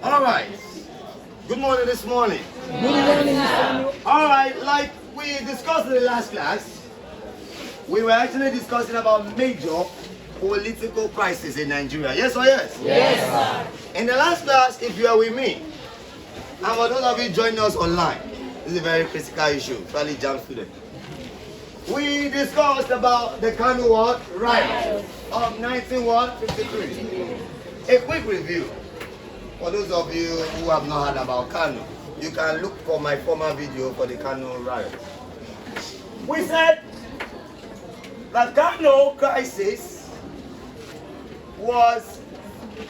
All right. Good morning this morning. Good morning, Samuel. All right, like we discussed in the last class, we were actually discussing about major political crisis in Nigeria. Yes or yes? Yes, sir. In the last class, if you are with me, and for those of you joining us online, this is a very critical issue, probably jam student. We discussed about the Kano riot of 1953. A quick review. For those of you who have not heard about Kano, you can look for my former video for the Kano riot. We said the Kano crisis was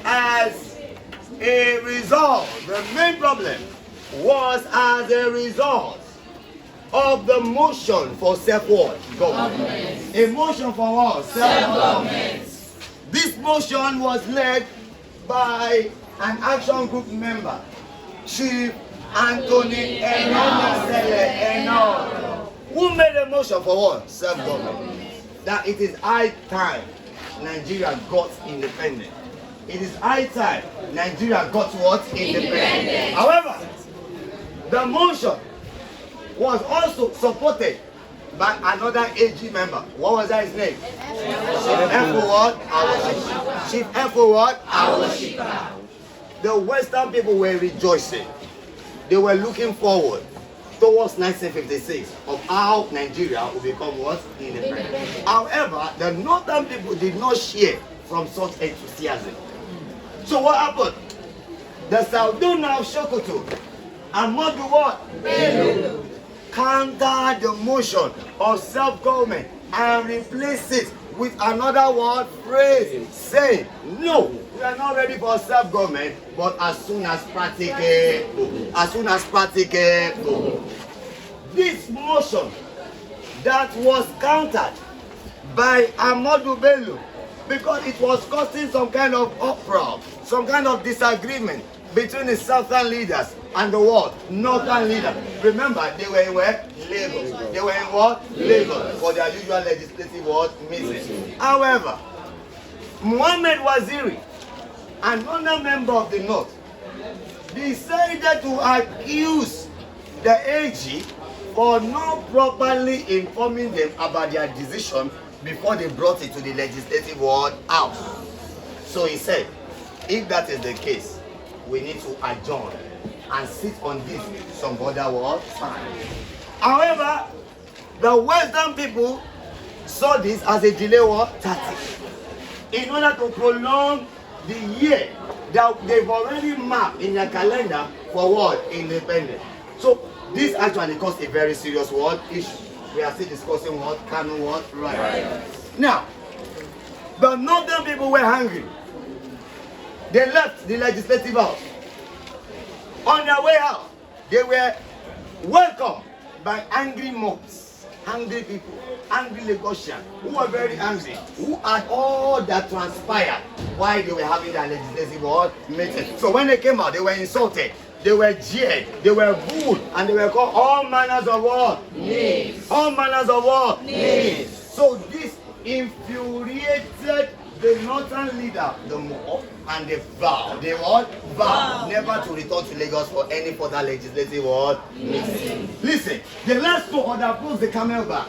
as a result, the main problem was as a result of the motion for self-government. A motion for what? Self-government. This motion was led by an action group member, Chief Anthony Eno, who made a motion for what? Self-government. That it is high time Nigeria got independent. It is high time Nigeria got what? Independent. However, the motion was also supported by another AG member. What was that his name? Chief Chief The Western people were rejoicing. They were looking forward towards 1956 of how Nigeria will become what? Independent. However, the Northern people did not share from such enthusiasm. So what happened? The Saldona of Sokoto and Modu what? Bello countered the motion of self-government and replaced it with another word phrase saying, no, we are not ready for self-government, but as soon as practicable. As soon as practicable. This motion that was countered by Ahmadu Bello because it was causing some kind of uproar, some kind of disagreement between the southern leaders and the what? Northern leaders. Remember, they were in where? Lagos. They were in what? Lagos for their usual legislative what? Meeting. However, Muhammad Waziri, another member of the North, decided to accuse the AG for not properly informing them about their decision before they brought it to the legislative house. So he said, if that is the case, we need to adjourn and sit on this some other time. However, the Western people saw this as a delay tactic in order to prolong the year that they've already mapped in their calendar for what? Independence. So this actually caused a very serious issue. We are still discussing what? Kano what? Right. Now, the Northern people were hungry. They left the legislative house. On their way out, they were welcomed by angry mobs, angry people, angry Lagosians, who were very angry, who had all that transpired while they were having their legislative meeting. So when they came out, they were insulted, they were jeered, they were booed, and they were called all manners of what? Names. All manners of what? Names. So this infuriated the northern leader the more, and they vowed, never to return to Lagos for any further legislative meeting. Listen, the last two that pulls the camel back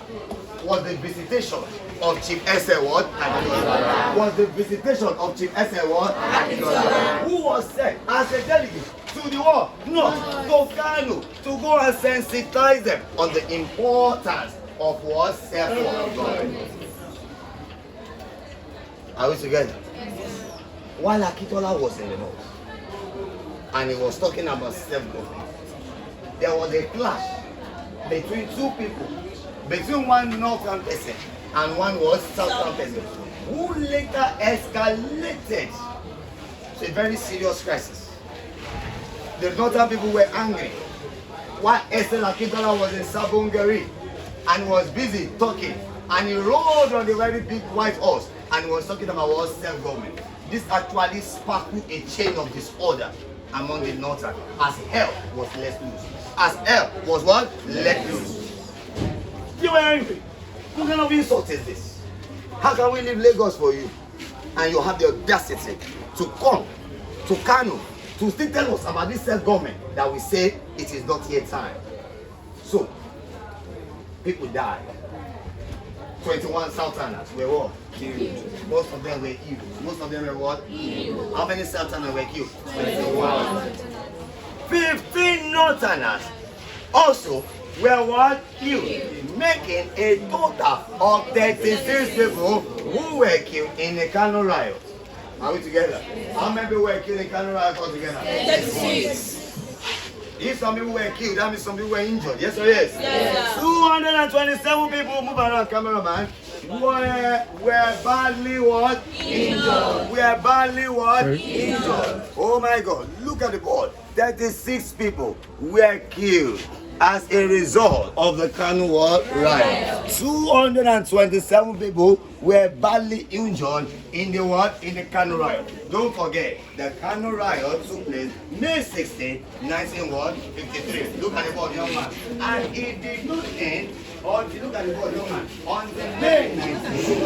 was the visitation of Chief Esewot Akintola. Was the visitation of Chief Esewot Akintola, who was sent as a delegate to the war, not to Kano, to go and sensitize them on the importance of what? Self-government. Are we together? While Akintola was in the north and he was talking about self-government, there was a clash between two people, between one northern person and one was southern person, who later escalated to a very serious crisis. The northern people were angry, while Akintola was in Sabongari and was busy talking, and he rode on the very big white horse and he was talking about what? Self-government. This actually sparked a chain of disorder among the northern as hell was let loose. As hell was what? Let loose. You were angry. What kind of insult is this? How can we leave Lagos for you? And you have the audacity to come to Kano to still tell us about this self-government that we say it is not yet time. So, people died. 21 Sultanates were what? Killed. Most of them were evil. Most of them were what? Evil. How many Sultanates were killed? 21. 15 Northerners also were what? Killed. Making a total of 36 people who were killed in the Kano riot. Are we together? How many people were killed in Kano riot altogether? 36. If some people were killed, that means some people were injured. Yes or yes? Yes. 227 people, move around, cameraman, were badly what? Injured. Were badly what? Injured. Oh my God, look at the board. 36 people were killed as a result of the Kano riot. 227 people were badly injured in the what? In the Kano riot. Don't forget, the Kano riot took place May 16, 1953. Look at the board, young man. And it did not end until, look at the board, young man, until May 19.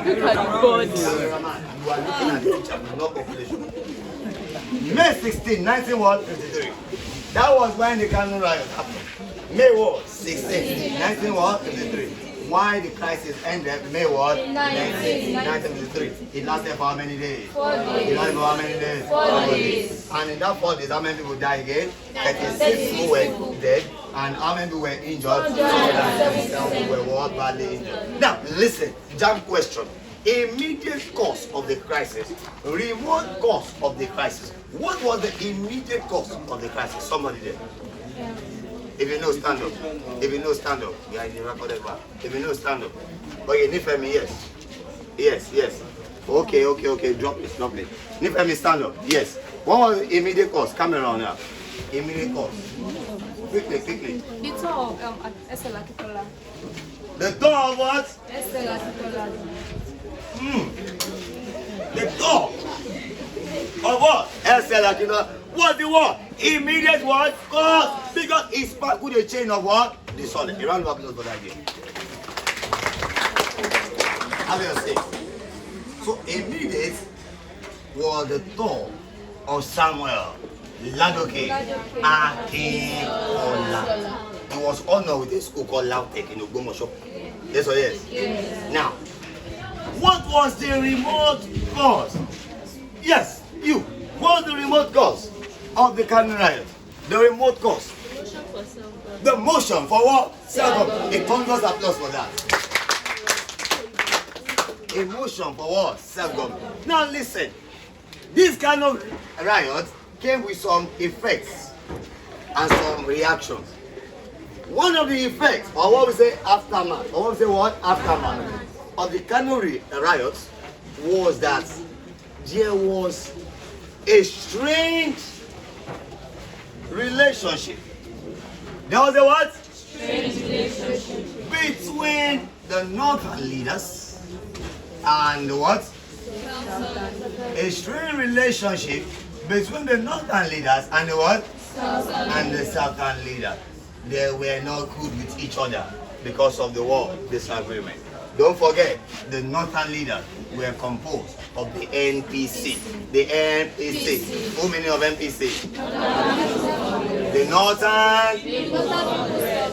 Look at the board. You are looking at the teacher, not population. May 16, 1953. That was when the Kano riot happened. May 16, 1953. Why the crisis ended May 1953. It lasted for how many days? 4 days. It lasted for how many days? 4 days. And in that 4 days, how many people died again? 36 who were dead. And how many people were injured? 277 who were badly injured. Now, listen, jump question. Immediate cause of the crisis, remote cause of the crisis. What was the immediate cause of the crisis? Somebody there. If you know, stand up. If you know, stand up. You are in the recorded bar. If you know, stand up. Okay, Nifemi, yes. Yes, yes. Okay. Drop it. Nifemi, stand up. Yes. What was the immediate cause? Camera on now. Immediate cause. Quickly. The tour of Estela Kitola. The door of what? Estela Kitola. The door of what? Estela Kitola. What the what? Immediate what? Cause. Because it sparkled a chain of what? Disorder. A round of applause for that again. Have you say? So immediate was the door of Samuel Ladoke Akinkola. He was honored with a school called Lautek in Ogbomoso. Yes or yes? Yes? Now, what was the remote cause? Yes, you. What was the remote cause of the Kano riot? The remote cause. The motion for what? Self-government. A thunderous applause for that. A motion for what? Self-government. Now listen. This kind of riot came with some effects and some reactions. One of the effects, or what we say aftermath, or what we say what? Aftermath of the Kano riots was that there was a strange relationship. There was a what? Strange relationship between the northern leaders and the what? A strange relationship between the northern leaders and the what? And the southern leaders. They were not good with each other because of the war disagreement. Don't forget, the northern leaders were composed of the NPC. The NPC. How many of NPC? The northern.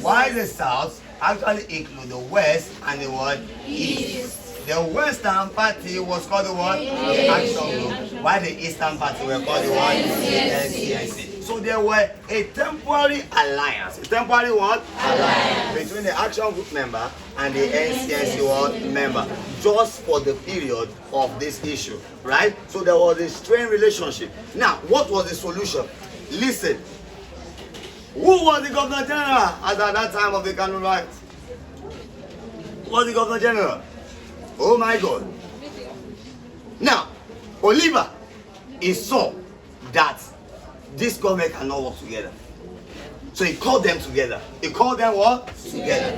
Why the south actually include the west and the what? East. The western party was called the what? The Action Group. While the eastern party were called the what? NCNC. So there were a temporary alliance. A temporary what? Alliance. Between the Action Group member and the NCNC what? Member. Just for the period of this issue. Right? So there was a strained relationship. Now, what was the solution? Listen. Who was the Governor General at that time of the Kano riot? Who was the Governor General? Oh my God. Now, Oliver, he saw that this government cannot work together. So he called them together. He called them what? Together.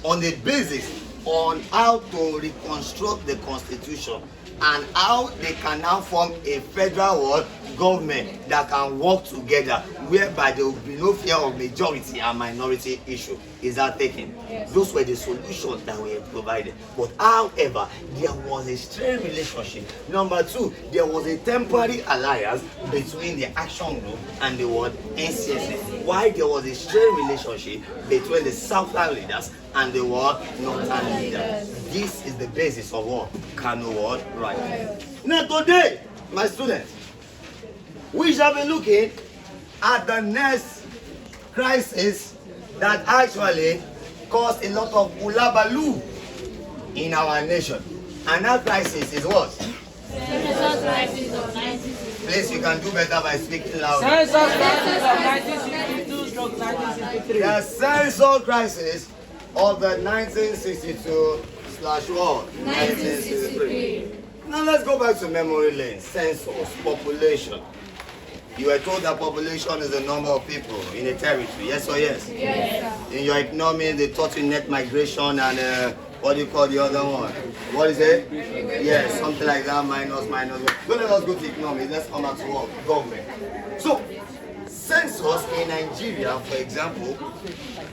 On the basis on how to reconstruct the constitution and how they can now form a federal what, government that can work together, whereby there will be no fear of majority and minority issue. Is that taken? Yes. Those were the solutions that were provided. But however, there was a strained relationship. Number two, there was a temporary alliance between the Action Group and the word NCSA. Why there was a strained relationship between the Southern leaders and the word Northern leaders. This is the basis of what? Kano word riot. Now today, my students, we shall be looking at the next crisis that actually caused a lot of ulabalu in our nation. And that crisis is what? Census crisis of 1960. Please, you can do better by speaking loud. Census crisis of 1962-1963. The census crisis of the 1962/1963. Now let's go back to memory lane. Census, population. You were told that population is the number of people in a territory, yes or yes? Yes, sir. In your economy, they taught you net migration and what do you call the other one? What is it? Yes, something like that, minus. Don't let us go to economy, let's come back to what? Government. So, census in Nigeria, for example,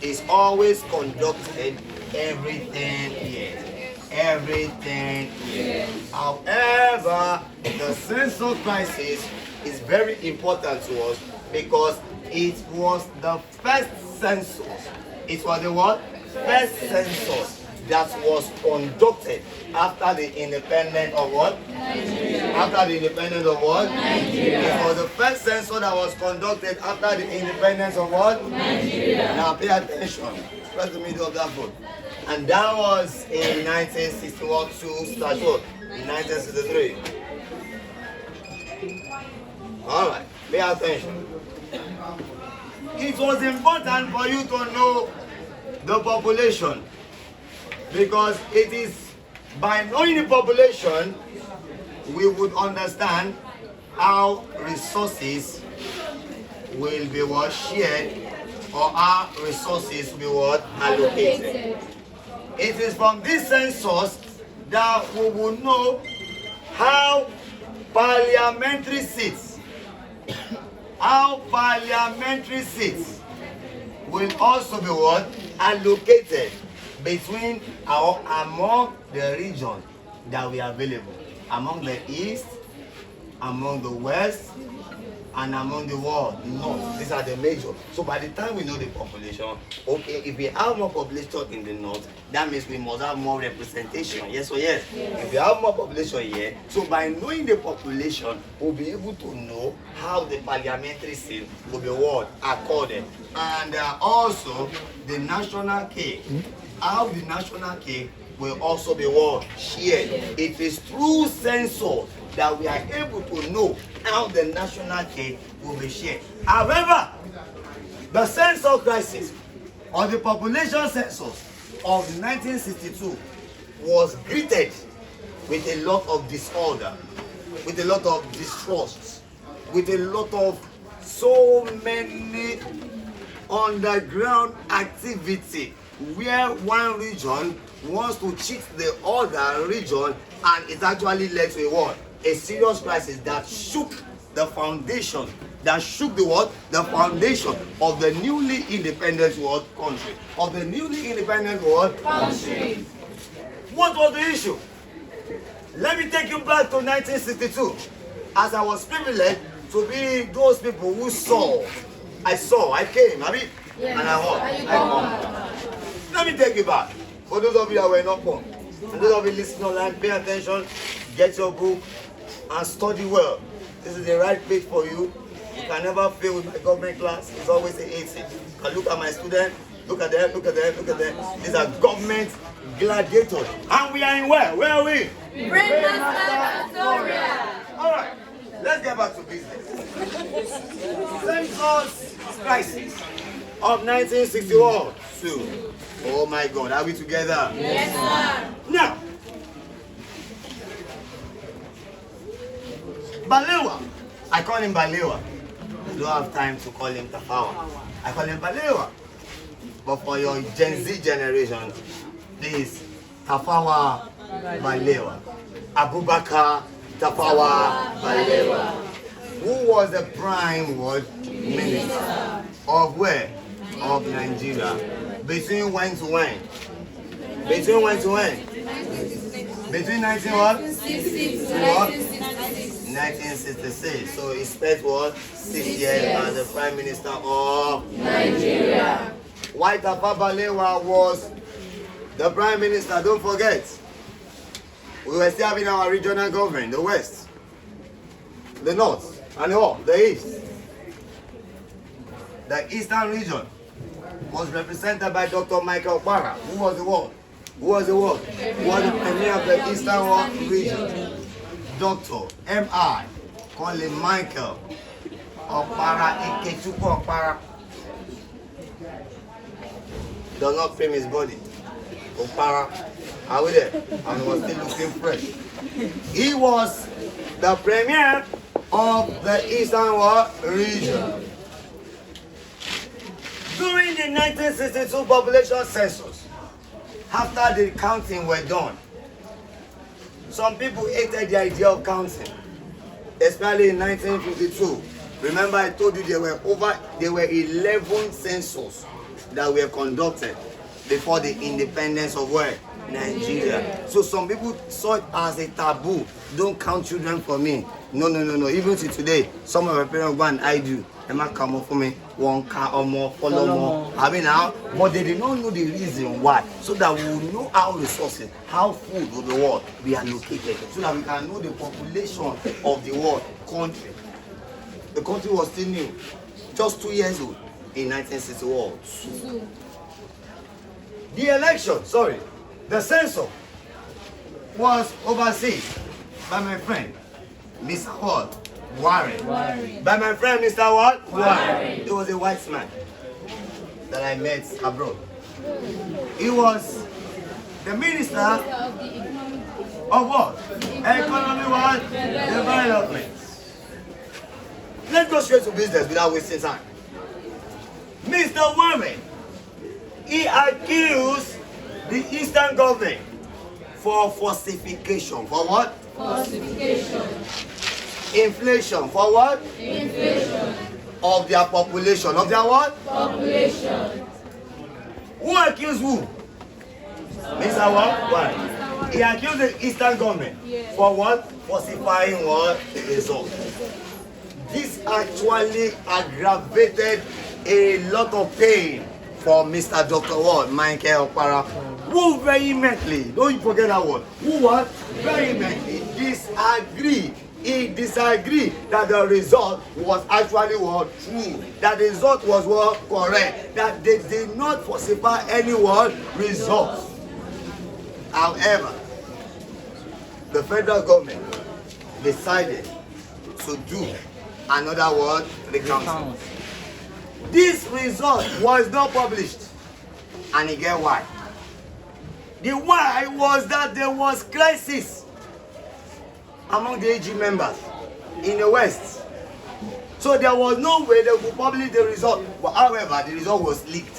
is always conducted every 10 years. Every 10 years. However, the census crisis is very important to us because it was the first census. It was the what? First census that was conducted after the independence of what? Nigeria. After the independence of what? Nigeria. It was the first census that was conducted after the independence of what? Nigeria. Now pay attention. Press the middle of that book. And that was in 1961 to 1963. All right, pay attention. It was important for you to know the population because it is by knowing the population we would understand how resources will be what shared or how resources will be what allocated. It is from this census that we will know how parliamentary seats will also be what? Allocated between among the regions that we are available. Among the east, among the west, and among the world, north. These are the major. So by the time we know the population, okay, if we have more population in the north, that means we must have more representation. Yes or yes? If we have more population here, so by knowing the population, we'll be able to know how the parliamentary seat will be what? Accorded. And also the national cake. How the national cake will also be what? Shared. It is through census that we are able to know how the national cake will be shared. However, the census crisis or the population census of 1962 was greeted with a lot of disorder, with a lot of distrust, with a lot of so many underground activity where one region wants to cheat the other region, and it actually led to a what? A serious crisis that shook the foundation, that shook the what? The foundation of the newly independent world country. Of the newly independent world country. What was the issue? Let me take you back to 1962. As I was privileged to be those people who saw. I came, I mean, yes. And I come. Let me take you back. For those of you that were not born, and those of you listening online, pay attention, get your book, and study well. This is the right place for you. You can never fail with my government class. It's always an 80. You can look at my students, look at them. These are government gladiators. And we are in where? Where are we? Brainmaster Victoria. Alright, let's get back to business. Census crisis of 1961. Oh my God, are we together? Yes, sir. Now, Balewa, I call him Balewa. I don't have time to call him Tafawa. I call him Balewa. But for your Gen Z generation, please, Tafawa Balewa. Abubakar Tafawa Balewa. Who was the prime minister of where? Of Nigeria. Between when to when? Between when to when? Between 19 what? 1966. So he spent what? 6 years as the prime minister of Nigeria. Why Tafawa Balewa was the prime minister? Don't forget, we were still having our regional government, the west, the north, and the east. The eastern region was represented by Dr. Michael Okpara. Who was the what? Who was the what? Who was the premier of the eastern region? Dr. M.I. Conley Michael Okpara Ikechukwu Okpara. Does not frame his body. Okpara, are we there? And was still looking fresh. He was the premier of the eastern region. During the 1962 population census, after the counting were done, some people hated the idea of counting, especially in 1952. Remember, I told you there were 11 censuses that were conducted before the independence of where? Nigeria. So some people saw it as a taboo. Don't count children for me. No. Even to today, some of my parents go and hide you. They might come up for me, one car or more, follow more. I mean now, but they did not know the reason why. So that we will know our resources, how food of the world be allocated, so that we can know the population of the world country. The country was still new, just 2 years old in 1961. The census was overseen by my friend, Mr. Hall. Warren. By my friend, Mr. what? Warren. He was a white man that I met abroad. He was the minister of what? Economy what? Development. Let's go straight to business without wasting time. Mr. Warren, he accused the Eastern government for falsification. For what? Falsification. Inflation. For what? Inflation. Of their population. Of their what? Population. Who accused who? Mr. What? Why? He accused the Eastern government for what? Falsifying what? The result. This actually aggravated a lot of pain for Mr. Dr. What? Michael Okpara, who vehemently, don't forget that word, who what? Vehemently disagreed. He disagreed that the result was actually what? True. That the result was what? Correct. That they did not falsify any what? Result. However, the federal government decided to do another word, recounting. This result was not published. And you get why? The why was that there was crisis among the AG members in the West. So there was no way they could publish the result. But however, the result was leaked.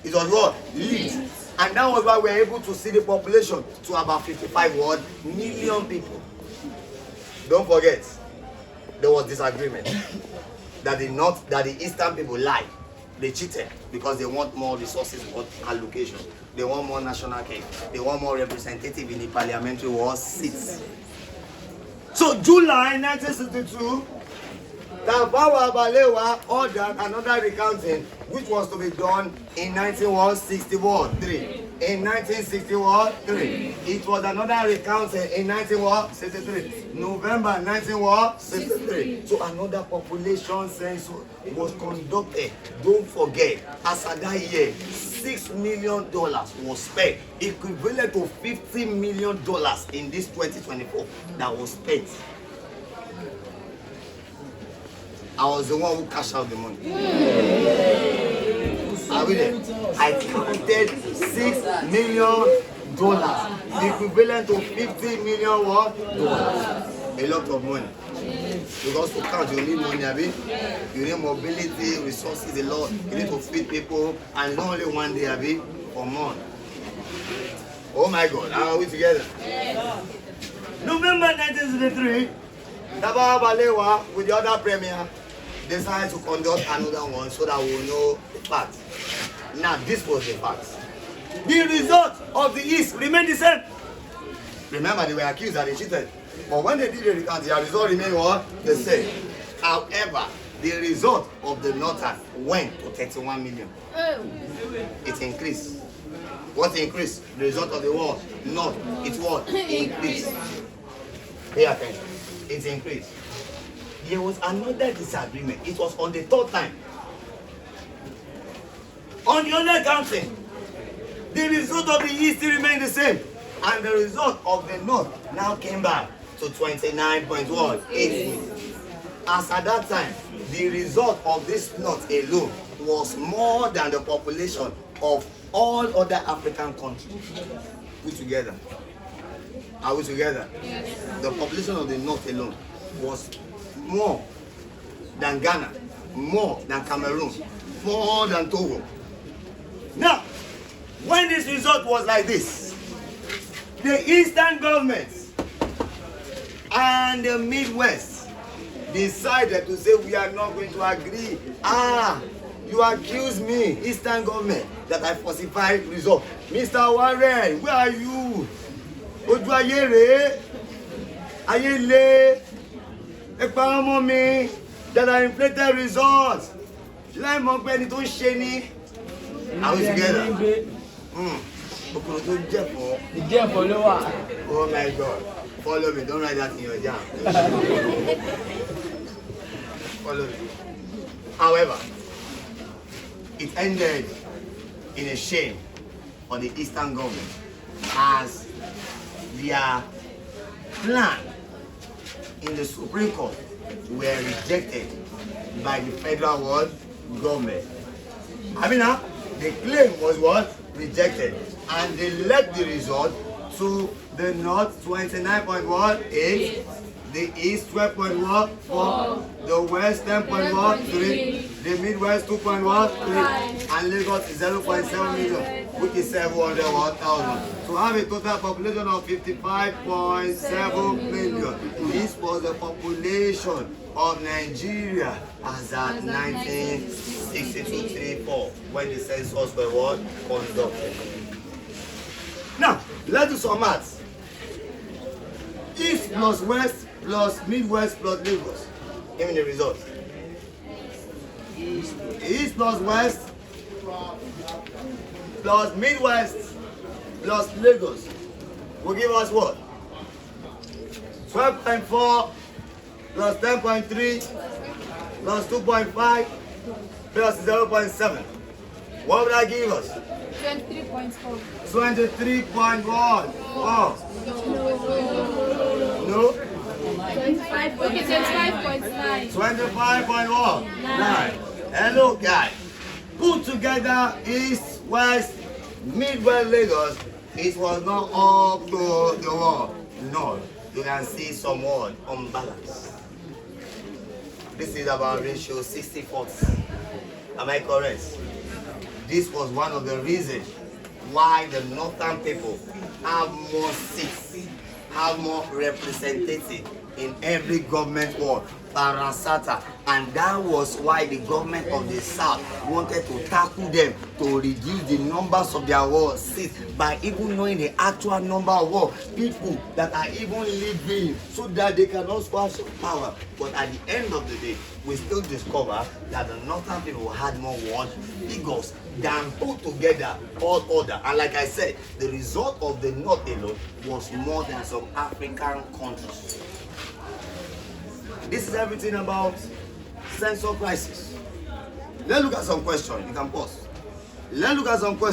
It was what? Leaked. And that was why we were able to see the population to about 55 million people. Don't forget, there was disagreement that the Eastern people lied. They cheated because they want more resources for allocation. They want more national cake. They want more representative in the parliamentary seats. So July 1962, Tafawa Balewa ordered another recounting, which was to be done in 1963. In 1963, it was another recounting in 1963. November 1963. So another population census was conducted. Don't forget, as at that year, $6 million was spent, equivalent to $50 million in this 2024 that was spent. I was the one who cashed out the money. Are we there? I counted $6 million, equivalent to $50 million dollars. A lot of money. Because to count, you need money, Abi. You need mobility, resources, a lot. You need to feed people, and not only one day, Abi, for month. Oh my God, are we together? November 1963, Tafawa Balewa with the other premier decided to conduct another one so that we will know the facts. Now, this was the facts. The result of the East remained the same. Remember, they were accused that they cheated. But when they did the recount, their result remained what? The same. However, the result of the Northern went to 31 million. It increased. What increased? The result of the war? North. It what? Increased. Pay attention. It increased. There was another disagreement. It was on the third time. On the other counting, the result of the East remained the same. And the result of the North now came back to 29.8. As at that time, the result of this North alone was more than the population of all other African countries put together. Are we together? Yes. The population of the North alone was more than Ghana, more than Cameroon, more than Togo. Now, when this result was like this, the Eastern governments and the Midwest decided to say we are not going to agree. You accuse me, Eastern government, that I falsified result. Mr. Warren, where are you? Ojú ayé rèé, ayé le, ẹ̀pà ọmọ mi, that I inflated results. Láì mọ̀ pé ẹni tó ń ṣe ni. Are we together? Okoro tó jẹ́ fọ́. Ìjẹ́ fọ́ ló wà. Oh my God. Follow me, don't write that in your jam. Follow me. However, it ended in a shame on the Eastern government as their plan in the Supreme Court were rejected by the federal world government. I mean, the claim was what? Rejected. And they led the result to the North 29.8, the East 12.4, the West 10.3, the Midwest 2.13, and Lagos is 0.7 million, which is 701,000. To have a total population of 55.7 million. This was the population of Nigeria as at 1962-34, when the census were what? Conducted. Now, let's do some maths. East plus West plus Midwest plus Lagos. Give me the result. East plus West plus Midwest plus Lagos will give us what? 12.4 plus 10.3 plus 2.5 plus 0.7. What would that give us? 23.4. 23.1. Oh. No? 25.9. 25.1. Hello, guys. Put together East, West, Midwest, Lagos. It was not up to the wall. No. You can see some word unbalanced. This is about ratio 60-40. Am I correct? This was one of the reasons why the northern people have more seats, have more representatives in every government ward, parasata, and that was why the government of the south wanted to tackle them to reduce the numbers of their ward seats by even knowing the actual number of ward people that are even living so that they can also have some power. But at the end of the day, we still discover that the northern people had more ward figures than put together all other. And like I said, the result of the north alone was more than some African countries. This is everything about census crisis. Let's look at some questions. You can pause. Let's look at some questions.